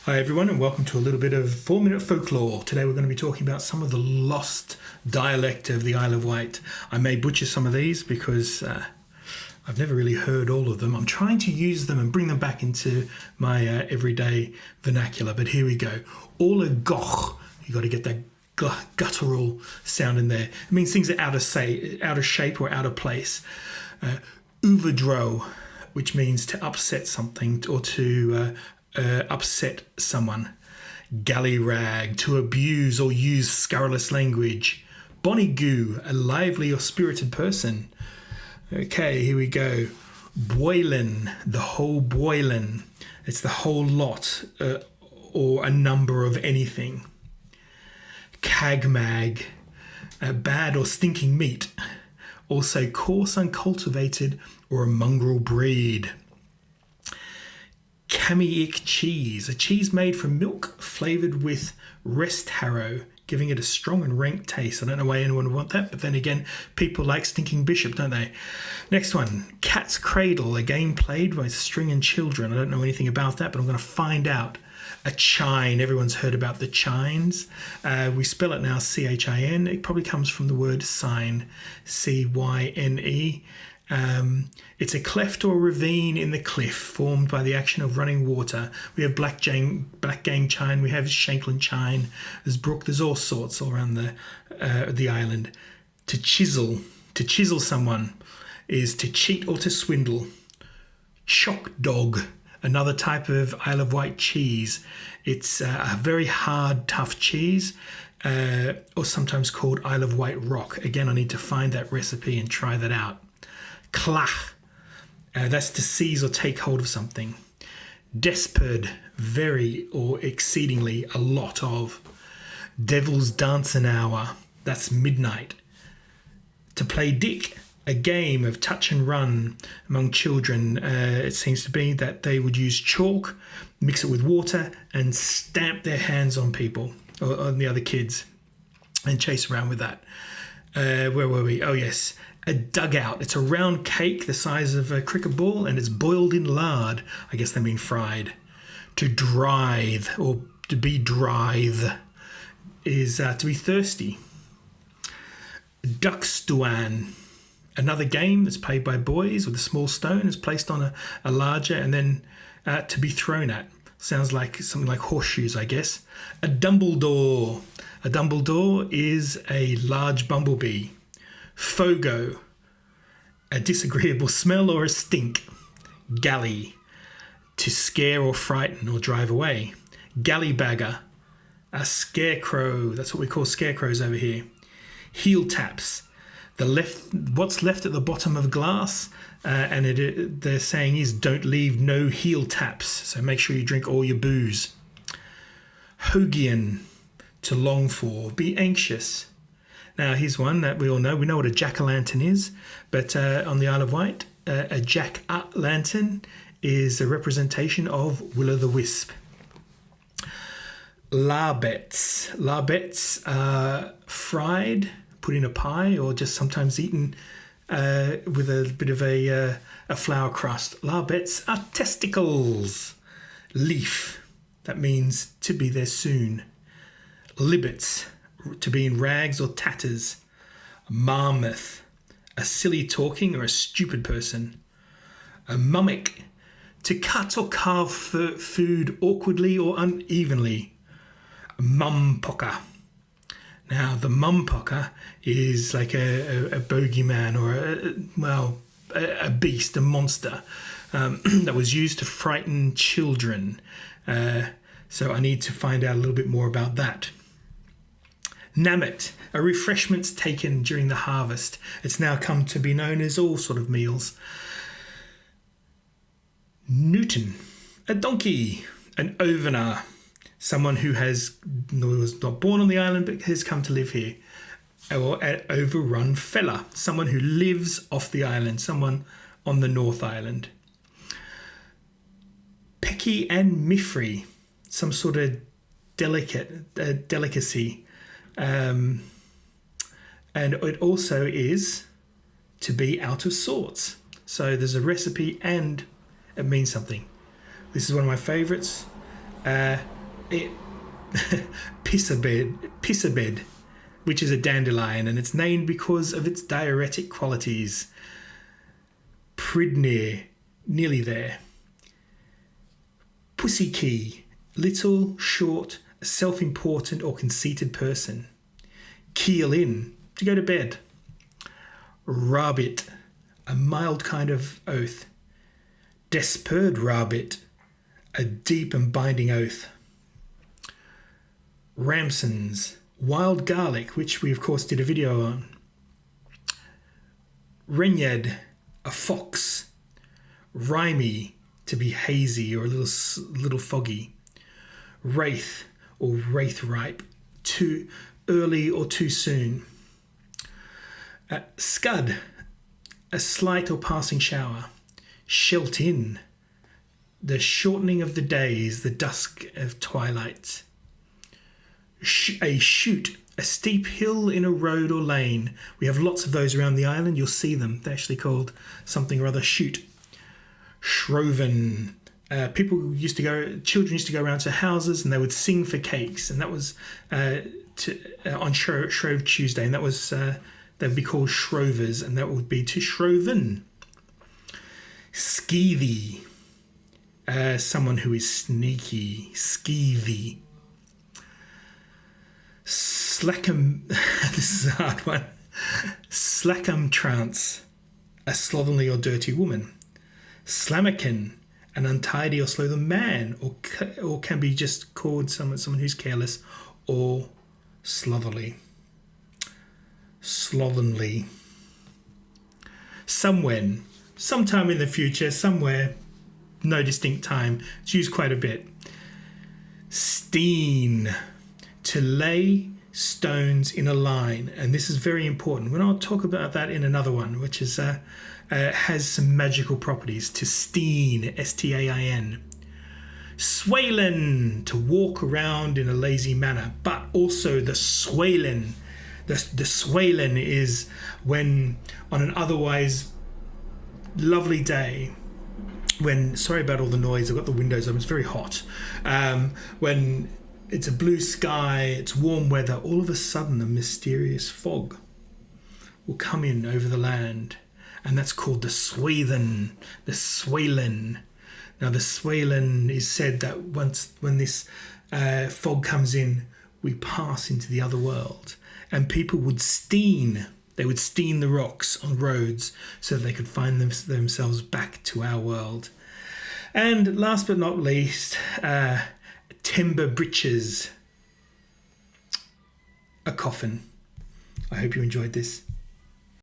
Hi everyone, and welcome to a little bit of 4-minute folklore. Today we're going to be talking about some of the lost dialect of the Isle of Wight. I may butcher some of these because I've never really heard all of them. I'm trying to use them and bring them back into my everyday vernacular, but here we go. A HOOGH, you got to get that guttural sound in there. It means things are out of shape or out of place. AUVERDROW, which means to upset something or to upset someone. BALLYRAG, to abuse or use scurrilous language. BONNYGOO, a lively or spirited person. Okay, here we go. Boilen, the whole boilen. It's the whole lot or a number of anything. Cagmag, bad or stinking meat. Also coarse, uncultivated, or a mongrel breed. Camaic cheese, a cheese made from milk flavoured with rest harrow, giving it a strong and rank taste. I don't know why anyone would want that, but then again, people like stinking bishop, don't they? Next one, cat's cradle, a game played by string and children. I don't know anything about that, but I'm going to find out. A chine, everyone's heard about the chines. We spell it now C-H-I-N. It probably comes from the word sign, C-Y-N-E. It's a cleft or ravine in the cliff formed by the action of running water. We have black gang chine, we have Shanklin chine, there's brook, there's all sorts all around the island. To chisel someone is to cheat or to swindle. Chock dog, another type of Isle of Wight cheese. It's a very hard, tough cheese, or sometimes called Isle of Wight rock. Again, I need to find that recipe and try that out. Clach, that's to seize or take hold of something. Despard, very or exceedingly, a lot of. Devil's dancing hour, that's midnight. To play dick, a game of touch and run among children. It seems to be that they would use chalk, mix it with water, and stamp their hands on people or on the other kids and chase around with that. Where were we? Oh yes. A dugout. It's a round cake the size of a cricket ball and it's boiled in lard. I guess they mean fried. To drive or to be drive is to be thirsty. Duckstuan. Another game that's played by boys with a small stone is placed on a larger and then to be thrown at. Sounds like something like horseshoes, I guess. A Dumbledore. A Dumbledore is a large bumblebee. Fogo, a disagreeable smell or a stink. Galley, to scare or frighten or drive away. Gallybagger, a scarecrow. That's what we call scarecrows over here. Heel taps, what's left at the bottom of glass, and their saying is don't leave no heel taps. So make sure you drink all your booze. Hogian, to long for, be anxious. Now, here's one that we all know. We know what a jack-o'-lantern is, but on the Isle of Wight, a jack-o'-lantern is a representation of Will-o'-the-Wisp. Larbets. Larbets are fried, put in a pie, or just sometimes eaten with a bit of a flour crust. Larbets are testicles. Leaf, that means to be there soon. Libbets, to be in rags or tatters. Marmoth, a silly talking or a stupid person. A mummick, to cut or carve food awkwardly or unevenly. Mumpocker. Now, the mumpocker is like a bogeyman or a beast, a monster that was used to frighten children. So I need to find out a little bit more about that. Nammet, a refreshments taken during the harvest. It's now come to be known as all sort of meals. Newton, a donkey. An overner, someone who was not born on the island but has come to live here. Or an overrun fella, someone who lives off the island, someone on the North Island. Pecky and Mifri, some sort of delicacy. And it also is to be out of sorts. So there's a recipe and it means something. This is one of my favourites. it, pissabed, which is a dandelion, and it's named because of its diuretic qualities. Pridnir, nearly there. Pussykey, little, short, self-important or conceited person. Keel in, to go to bed. Rabbit, a mild kind of oath. Desperd rabbit, a deep and binding oath. Ramsons, wild garlic, which we of course did a video on. Renyad, a fox. Rimy, to be hazy or a little foggy. Wraith or wraith ripe, too early or too soon. Scud, a slight or passing shower. Shelt in, the shortening of the days, the dusk of twilight. A shoot, a steep hill in a road or lane. We have lots of those around the island. You'll see them. They're actually called something or other shoot. Shroven. Children used to go around to houses and they would sing for cakes, and that was on Shrove Tuesday, and that was they would be called shrovers, and that would be to shroven. Skeevy, someone who is sneaky. Skeevy. Slackum, this is a hard one. Slackum trance, a slovenly or dirty woman. Slammakin, an untidy or slothern man, or can be just called someone who's careless or slovenly. Slovenly. Somewhen, sometime in the future, somewhere, no distinct time. It's used quite a bit. Steen, to lay stones in a line, and this is very important. When I'll talk about that in another one, which is has some magical properties. To steen, S-T-A-I-N. Suellen, to walk around in a lazy manner, but also the Suellen. The Suellen is when on an otherwise lovely day, when, sorry about all the noise, I've got the windows open, it's very hot. When it's a blue sky, it's warm weather, all of a sudden a mysterious fog will come in over the land, and that's called the Suellen. The Suellen. Now the Suellen is said that when this fog comes in, we pass into the other world, and people would steen. They would steen the rocks on roads so that they could find themselves back to our world. And last but not least, timber breeches, a coffin. I hope you enjoyed this.